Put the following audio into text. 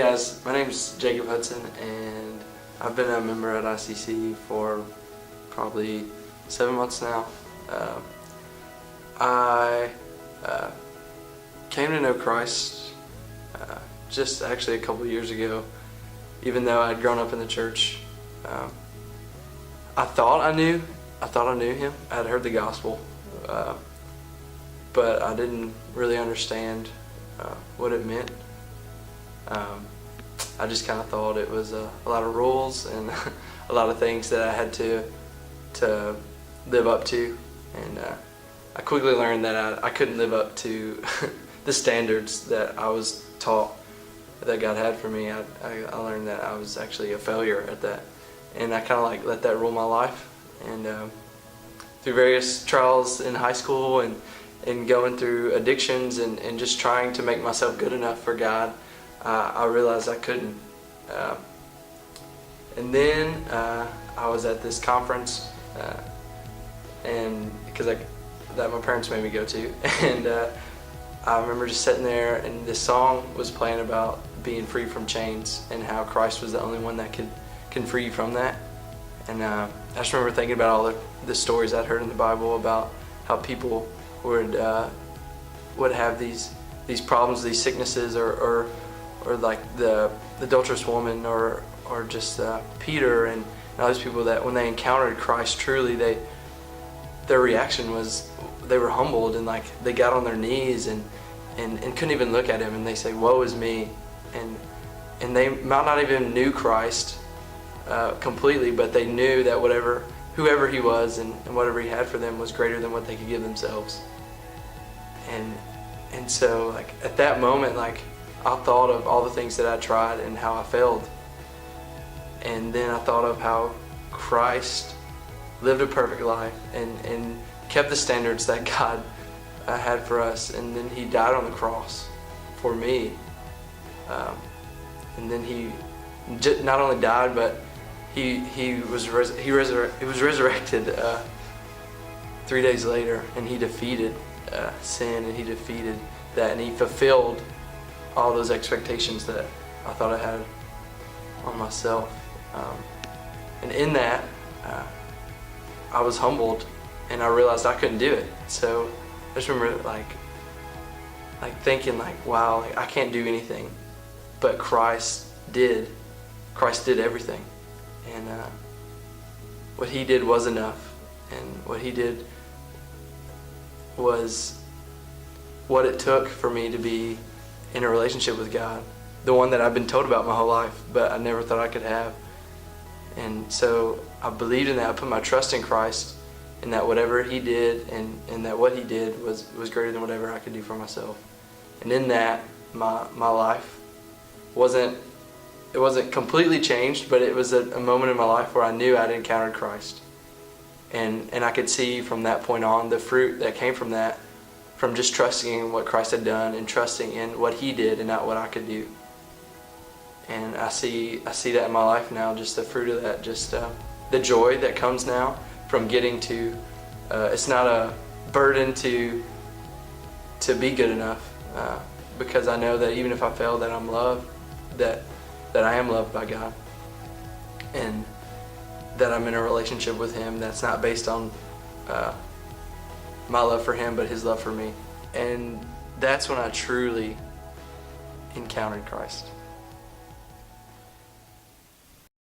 guys, my name's Jacob Hudson, and I've been a member at ICC for probably 7 months now. I came to know Christ just actually a couple years ago, even though I'd grown up in the church. I thought I knew him. I'd heard the gospel, but I didn't really understand what it meant. I just kind of thought it was a lot of rules and a lot of things that I had to live up to, and I quickly learned that I couldn't live up to the standards that I was taught that God had for me. I learned that I was actually a failure at that, and I kind of let that rule my life. And through various trials in high school and going through addictions and just trying to make myself good enough for God, I realized I couldn't. And then I was at this conference, and that my parents made me go to, and I remember just sitting there, and this song was playing about being free from chains and how Christ was the only one that can free you from that. And I just remember thinking about all the stories I'd heard in the Bible about how people would have these problems, these sicknesses, or like the adulterous woman, or just Peter and all these people that when they encountered Christ truly, their reaction was they were humbled, and they got on their knees and couldn't even look at him, and they say, "Woe is me," and they might not even knew Christ completely, but they knew that whoever he was and whatever he had for them was greater than what they could give themselves. And so at that moment, I thought of all the things that I tried and how I failed, and then I thought of how Christ lived a perfect life and kept the standards that God had for us, and then he died on the cross for me, and then he not only died, but he was resurrected 3 days later, and he defeated sin, and he defeated that, and he fulfilled all those expectations that I thought I had on myself. And in that, I was humbled, and I realized I couldn't do it. So I just remember thinking wow, I can't do anything, but Christ did. Christ did everything, and what he did was enough, and what he did was what it took for me to be in a relationship with God, the one that I've been told about my whole life, but I never thought I could have. And so I believed in that. I put my trust in Christ, and that whatever he did and that what he did was greater than whatever I could do for myself. And in that, my life wasn't completely changed, but it was a moment in my life where I knew I'd encountered Christ. And I could see from that point on the fruit that came from that, from just trusting in what Christ had done and trusting in what he did and not what I could do. And I see that in my life now, just the fruit of that, just the joy that comes now from getting to, it's not a burden to be good enough, because I know that even if I fail, that I'm loved, that I am loved by God, and that I'm in a relationship with him that's not based on my love for him, but his love for me. And that's when I truly encountered Christ.